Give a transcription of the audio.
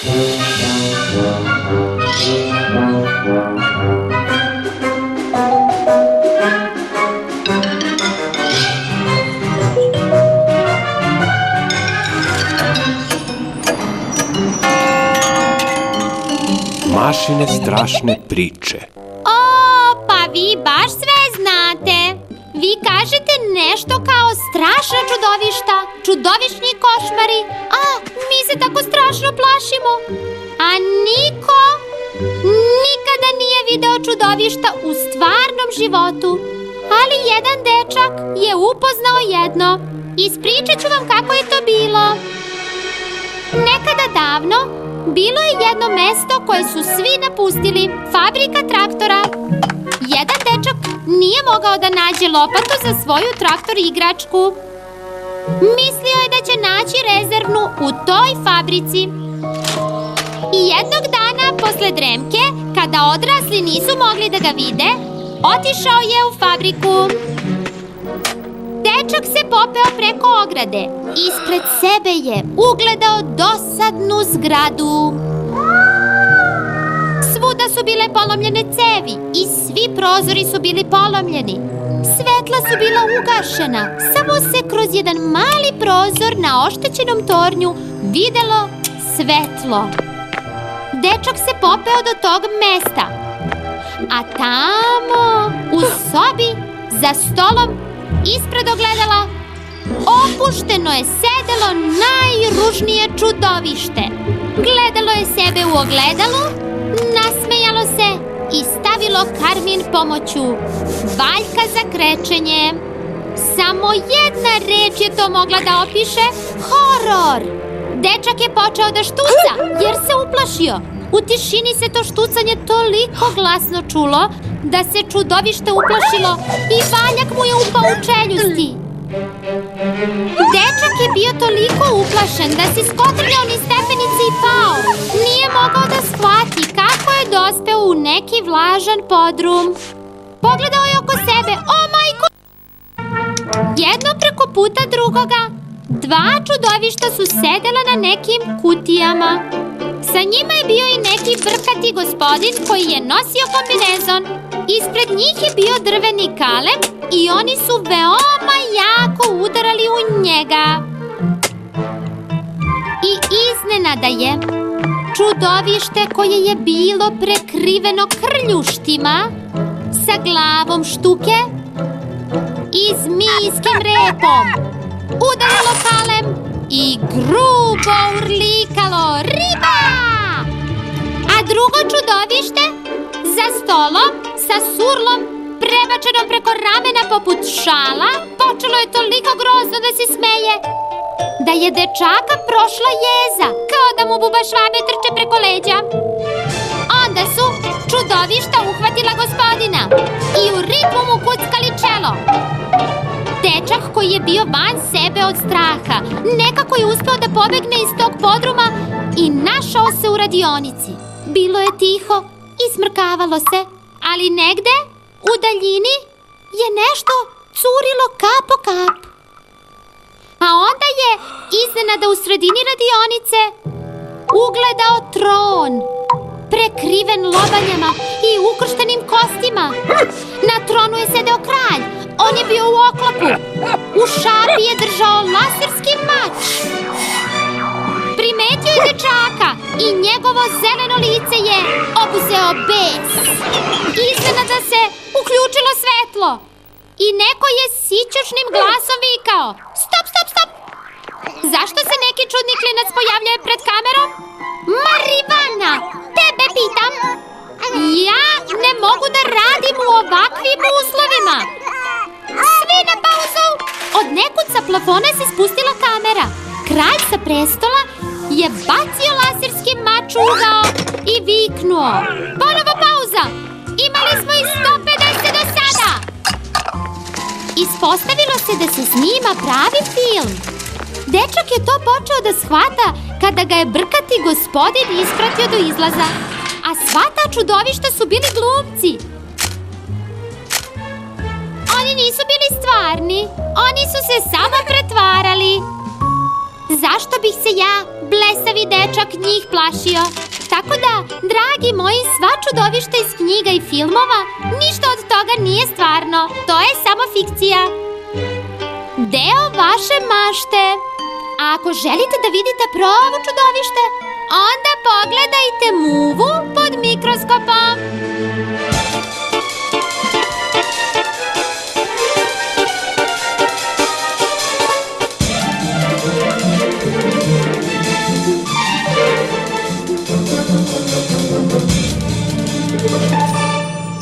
Mašine strašne priče. O, pa vi baš sve znate. Vi kažete nešto kao strašna čudovišta, čudovišni košmari. A, mi se tako strašno plašimo. A niko nikada nije video čudovišta u stvarnom životu. Ali jedan dečak je upoznao jedno. Ispričat ću vam kako je to bilo. Nekada davno bilo je jedno mesto koje su svi napustili, fabrika traktora. Jedan dečak nije mogao da nađe lopatu za svoju traktor igračku. Mislio je da će naći rezervnu u toj fabrici. I jednog dana posle dremke, kada odrasli nisu mogli da ga vide, otišao je u fabriku. Dečak se popeo preko ograde. Ispred sebe je ugledao dosadnu zgradu. Svuda su bile polomljene cevi i svi prozori su bili polomljeni. Svetla su bila ugašena. Samo se kroz jedan mali prozor na oštećenom tornju videlo svetlo. Dečak se popeo do tog mesta. A tamo, u sobi, za stolom, ispred ogledala, opušteno je sedelo najružnije čudovište. Gledalo je sebe u ogledalu, nasmejalo se i stavilo karmin pomoću valjka za krečenje. Samo jedna reč je to mogla da opiše: horor. Dečak je počeo da štuca jer se uplašio. U tišini se to štucanje toliko glasno čulo da se čudovište uplašilo i valjak mu je upao u čeljusti. Dečak je bio toliko uplašen da si skotrljao niz stepenice i pao. Nije mogao da shvati kako je dospeo u neki vlažan podrum. Pogledao je oko sebe. O, majko! Jedno preko puta drugoga, dva čudovišta su sedela na nekim kutijama. Sa njima je bio i neki brkati gospodin koji je nosio kombinezon. Ispred njih je bio drveni kalem i oni su veoma jako udarali u njega. I iznenada je čudovište koje je bilo prekriveno krljuštima, sa glavom štuke i zmijskim repom, udarilo kalem i grubo urlikalo: riba! A drugo čudovište za stolom sa surlom prebačenom preko ramena poput šala počelo je toliko grozno da se smeje da je dečaka prošla jeza, kao da mu bubašvabe trče preko leđa. Onda su čudovišta uhvatila gospodina i u ritmu mu kuckali čelo. Dečak koji je bio van sebe od straha nekako je uspeo da pobegne iz tog podruma i našao se u radionici. Bilo je tiho i smrkavalo se, ali negde u daljini je nešto curilo kap po kap. A onda je iznenada u sredini radionice ugledao tron, prekriven lobanjama i ukrštenim kostima. Na tronu je sedeo kralj. On je bio u oklopu. U šapi je držao laserski mač. Primetio je dečaka i njegovo zeleno lice je obuzeo bes. Iznenada se uključilo svetlo i neko je sićušnim glasom vikao: stop, stop, stop! Zašto se neki čudni klinac pojavljuje pred kamerom? Marivana, tebe pitam! Ja ne mogu da radim u ovakvim uslovima! Svi na pauzu! Od nekud sa plafona se spustila kamera. Kralj sa prestola je bacio laserski mač u ugao i viknuo: ponovo pauza! Imali smo ih 150 do sada! Ispostavilo se da se snima pravi film. Dečak je to počeo da shvata kada ga je brkati gospodin ispratio do izlaza. A sva ta čudovišta su bili glumci. Oni nisu bili stvarni. Oni su se samo pretvarali. Zašto bih se ja blesavi dečak njih plašio. Tako da, dragi moji, sva čudovišta iz knjiga i filmova, ništa od toga nije stvarno. To je samo fikcija. Deo vaše mašte. A ako želite da vidite pravo čudovište, onda pogledajte Muvu pod mikroskopom.